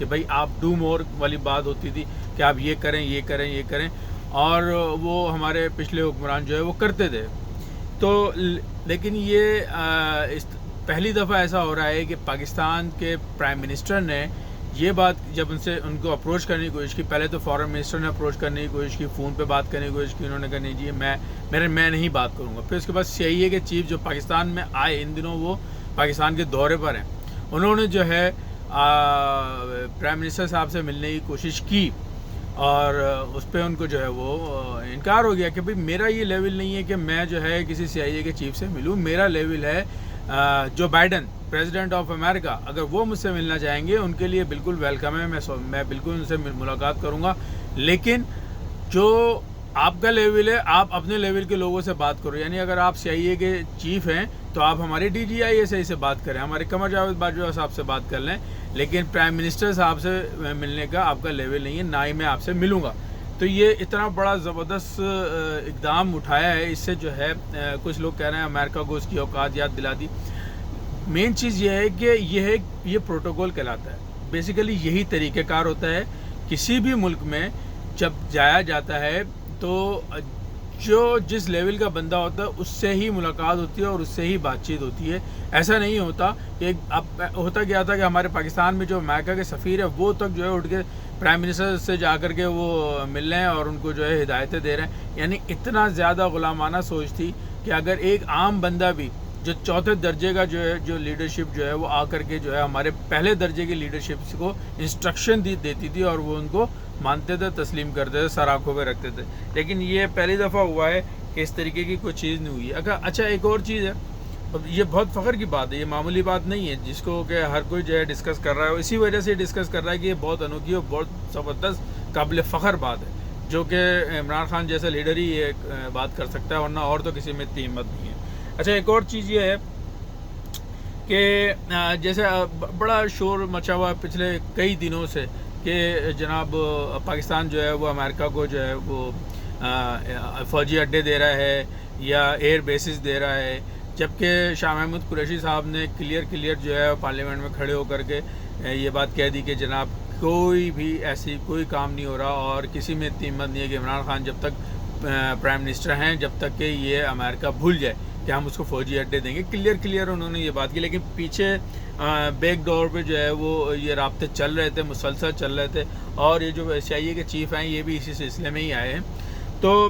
کہ بھائی آپ ڈو مور والی بات ہوتی تھی کہ آپ یہ کریں یہ کریں یہ کریں، اور وہ ہمارے پچھلے حکمران جو ہے وہ کرتے تھے. تو لیکن یہ پہلی دفعہ ایسا ہو رہا ہے کہ پاکستان کے پرائم منسٹر نے یہ بات جب ان کو اپروچ کرنے کی کوشش کی، پہلے تو فارن منسٹر نے اپروچ کرنے کی کوشش کی، فون پہ بات کرنے کی کوشش کی، انہوں نے کہا نہیں جی میں نہیں بات کروں گا. پھر اس کے بعد CIA کے چیف جو پاکستان میں آئے، ان دنوں وہ پاکستان کے دورے پر ہیں، انہوں نے جو ہے پرائم منسٹر صاحب سے ملنے کی کوشش کی، اور اس پہ ان کو جو ہے وہ انکار ہو گیا کہ بھئی میرا یہ لیول نہیں ہے کہ میں جو ہے کسی CIA کے چیف سے ملوں. میرا لیول ہے Joe Biden president of America, اگر وہ مجھ سے ملنا چاہیں گے ان کے لیے بالکل ویلکم ہے، میں بالکل ان سے ملاقات کروں گا، لیکن جو آپ کا لیول ہے آپ اپنے لیول کے لوگوں سے بات کرو. یعنی اگر آپ CIA کے چیف ہیں تو آپ ہمارے DGI سے بات کریں، ہمارے قمر جاوید باجوہ صاحب سے بات کر لیں، لیکن پرائم منسٹر صاحب سے ملنے کا آپ کا لیول نہیں ہے، نہ ہی میں آپ سے ملوں گا. تو یہ اتنا بڑا زبردست اقدام اٹھایا ہے، اس سے جو ہے کچھ لوگ کہہ رہے ہیں امریکہ کو اس کی اوقات یاد دلا دی. مین چیز یہ ہے کہ یہ پروٹوکول کہلاتا ہے. بیسیکلی یہی طریقہ کار ہوتا ہے کسی بھی ملک میں جب جایا جاتا ہے تو جو جس لیول کا بندہ ہوتا ہے اس سے ہی ملاقات ہوتی ہے اور اس سے ہی بات چیت ہوتی ہے. ایسا نہیں ہوتا کہ اب ہوتا کیا تھا کہ ہمارے پاکستان میں جو امریکہ کے سفیر ہے وہ تک جو ہے اٹھ کے پرائم منسٹر سے جا کر کے وہ مل رہے ہیں اور ان کو جو ہے ہدایتیں دے رہے ہیں. یعنی اتنا زیادہ غلامانہ سوچ تھی کہ اگر ایک عام بندہ بھی جو چوتھے درجے کا جو لیڈرشپ جو ہے وہ آ کر کے جو ہے ہمارے پہلے درجے کی لیڈرشپ کو انسٹرکشن دیتی تھی اور وہ ان کو مانتے تھے، تسلیم کرتے تھے، سر آنکھوں پہ رکھتے تھے. لیکن یہ پہلی دفعہ ہوا ہے کہ اس طریقے کی کوئی چیز نہیں ہوئی ہے. اچھا ایک اور چیز ہے، یہ بہت فخر کی بات ہے، یہ معمولی بات نہیں ہے جس کو کہ ہر کوئی جو ہے ڈسکس کر رہا ہے، اسی وجہ سے ڈسکس کر رہا ہے کہ یہ بہت انوکھی اور بہت زبردست قابل فخر بات ہے، جو کہ عمران خان جیسا لیڈر ہی یہ بات کر سکتا ہے، ورنہ اور تو کسی میں اتنی ہمت نہیں ہے. اچھا ایک اور چیز یہ ہے کہ جیسے بڑا شور مچا ہوا پچھلے کئی دنوں سے کہ جناب پاکستان جو ہے وہ امریکہ کو جو ہے وہ فوجی اڈے دے رہا ہے یا ایئر بیسز دے رہا ہے، جبکہ شاہ محمود قریشی صاحب نے کلیئر جو ہے پارلیمنٹ میں کھڑے ہو کر کے یہ بات کہہ دی کہ جناب کوئی بھی ایسی کوئی کام نہیں ہو رہا اور کسی میں اتنی ہمت نہیں ہے کہ عمران خان جب تک پرائم منسٹر ہیں جب تک کہ یہ امریکہ بھول جائے کہ ہم اس کو فوجی اڈے دیں گے. کلیئر انہوں نے یہ بات کی، لیکن پیچھے بیک ڈور پہ جو ہے وہ یہ رابطے چل رہے تھے، مسلسل چل رہے تھے، اور یہ جو CIA کے چیف ہیں یہ بھی اسی سلسلے میں ہی آئے ہیں. تو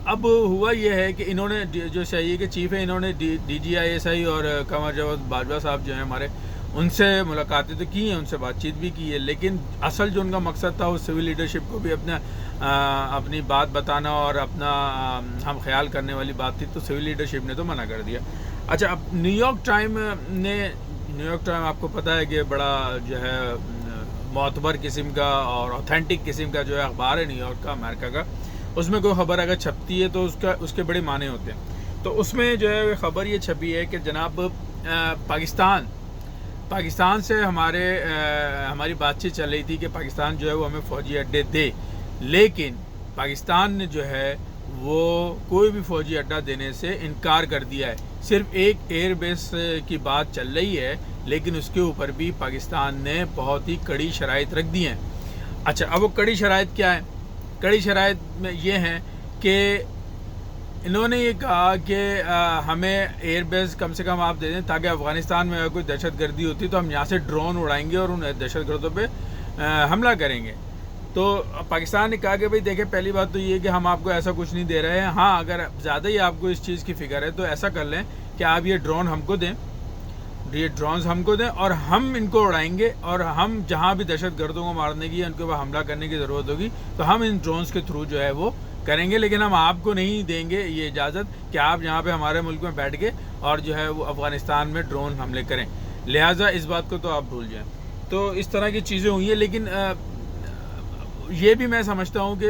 اب ہوا یہ ہے کہ انہوں نے جو CIA کے چیف ہیں انہوں نے DGI اور قمر جاوید باجوہ صاحب جو ہیں ہمارے، ان سے ملاقاتیں تو کی ہیں، ان سے بات چیت بھی کی ہے، لیکن اصل جو ان کا مقصد تھا وہ سول لیڈرشپ کو بھی اپنی بات بتانا اور اپنا ہم خیال کرنے والی بات تھی، تو سول لیڈرشپ نے تو منع کر دیا. اچھا اب نیو یارک ٹائم آپ کو پتہ ہے کہ بڑا جو ہے معتبر قسم کا اور اوتھینٹک قسم کا جو ہے اخبار ہے نیو یارک کا، امریکہ کا. اس میں کوئی خبر اگر چھپتی ہے تو اس کے بڑے معنی ہوتے ہیں. تو اس میں جو ہے خبر یہ چھپی ہے کہ جناب پاکستان سے ہماری بات چیت چل رہی تھی کہ پاکستان جو ہے وہ ہمیں فوجی اڈے دے، لیکن پاکستان نے جو ہے وہ کوئی بھی فوجی اڈہ دینے سے انکار کر دیا ہے. صرف ایک ایئر بیس کی بات چل رہی ہے، لیکن اس کے اوپر بھی پاکستان نے بہت ہی کڑی شرائط رکھ دی ہیں. اچھا اب وہ کڑی شرائط کیا ہے؟ کڑی شرائط میں یہ ہیں کہ انہوں نے یہ کہا کہ ہمیں ایئر بیس کم سے کم آپ دے دیں تاکہ افغانستان میں اگر کوئی دہشت گردی ہوتی تو ہم یہاں سے ڈرون اڑائیں گے اور ان دہشت گردوں پہ حملہ کریں گے. تو پاکستان نے کہا کہ بھئی دیکھیں پہلی بات تو یہ کہ ہم آپ کو ایسا کچھ نہیں دے رہے ہیں، ہاں اگر زیادہ ہی آپ کو اس چیز کی فکر ہے تو ایسا کر لیں کہ آپ یہ ڈرون ہم کو دیں، یہ ڈرونز ہم کو دیں اور ہم ان کو اڑائیں گے، اور ہم جہاں بھی دہشت گردوں کو مارنے کی یا ان کے اوپر حملہ کرنے کی ضرورت ہوگی تو ہم ان ڈرونز کے تھرو جو ہے وہ کریں گے، لیکن ہم آپ کو نہیں دیں گے یہ اجازت کہ آپ یہاں پہ ہمارے ملک میں بیٹھ کے اور جو ہے وہ افغانستان میں ڈرون حملے کریں، لہٰذا اس بات کو تو آپ بھول جائیں. تو اس طرح کی چیزیں ہوئی ہیں، لیکن یہ بھی میں سمجھتا ہوں کہ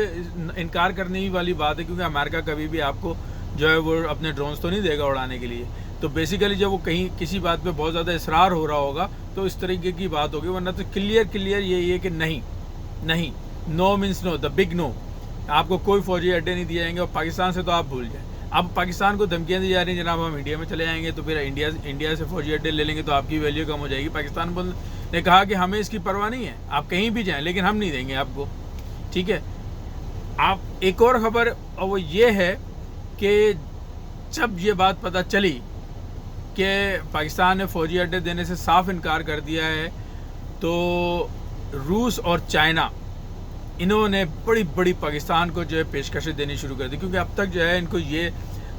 انکار کرنے والی بات ہے، کیونکہ امریکہ کبھی بھی آپ کو جو ہے وہ اپنے ڈرونز تو نہیں دے گا اڑانے کے لیے. تو بیسیکلی جب وہ کہیں کسی بات پہ بہت زیادہ اصرار ہو رہا ہوگا تو اس طریقے کی بات ہوگی، ورنہ تو کلیئر یہی ہے کہ نہیں، نو means know, the big no, آپ کو کوئی فوجی اڈے نہیں دیے جائیں گے. اور پاکستان سے تو آپ بھول جائیں. اب پاکستان کو دھمکیاں دی جا رہی ہیں جناب ہم انڈیا میں چلے جائیں گے تو پھر انڈیا سے فوجی اڈے لے لیں گے تو آپ کی ویلیو کم ہو جائے گی. پاکستان نے کہا کہ ہمیں اس کی پرواہ نہیں ہے، آپ کہیں بھی جائیں لیکن ہم نہیں دیں گے آپ کو، ٹھیک ہے۔ آپ ایک اور خبر، اور وہ یہ ہے کہ جب یہ بات پتہ چلی کہ پاکستان نے فوجی اڈے دینے سے صاف انکار کر دیا ہے، تو روس اور چائنا انہوں نے بڑی بڑی پاکستان کو جو ہے پیشکشیں دینی شروع کر دی، کیونکہ اب تک جو ہے ان کو یہ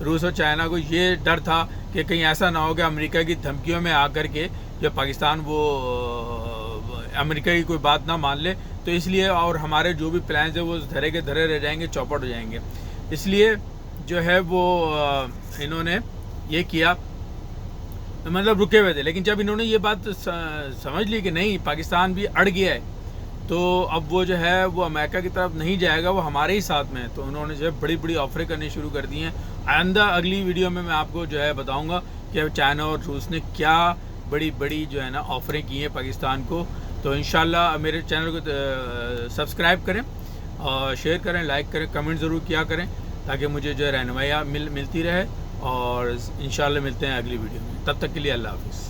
روس اور چائنا کو یہ ڈر تھا کہ کہیں ایسا نہ ہو کہ امریکہ کی دھمکیوں میں آ کر کے جو پاکستان وہ امریکہ کی کوئی بات نہ مان لے، تو اس لیے اور ہمارے جو بھی پلانز ہیں وہ دھرے کے دھرے رہ جائیں گے، چوپٹ ہو جائیں گے۔ اس لیے جو ہے وہ انہوں نے یہ کیا، مطلب رکے ہوئے تھے، لیکن جب انہوں نے یہ بات سمجھ لی کہ نہیں پاکستان بھی اڑ گیا ہے، تو اب وہ جو ہے وہ امریکہ کی طرف نہیں جائے گا، وہ ہمارے ہی ساتھ میں ہے، تو انہوں نے جو ہے بڑی بڑی آفریں کرنی شروع کر دی ہیں۔ آئندہ اگلی ویڈیو میں آپ کو جو ہے بتاؤں گا کہ چائنا اور روس نے کیا بڑی بڑی جو ہے نا آفریں کی ہیں پاکستان کو۔ تو انشاءاللہ میرے چینل کو سبسکرائب کریں اور شیئر کریں، لائک کریں، کمنٹ ضرور کیا کریں، تاکہ مجھے جو ہے رہنمائی ملتی رہے، اور انشاءاللہ ملتے ہیں اگلی ویڈیو میں۔ تب تک کے لیے اللہ حافظ۔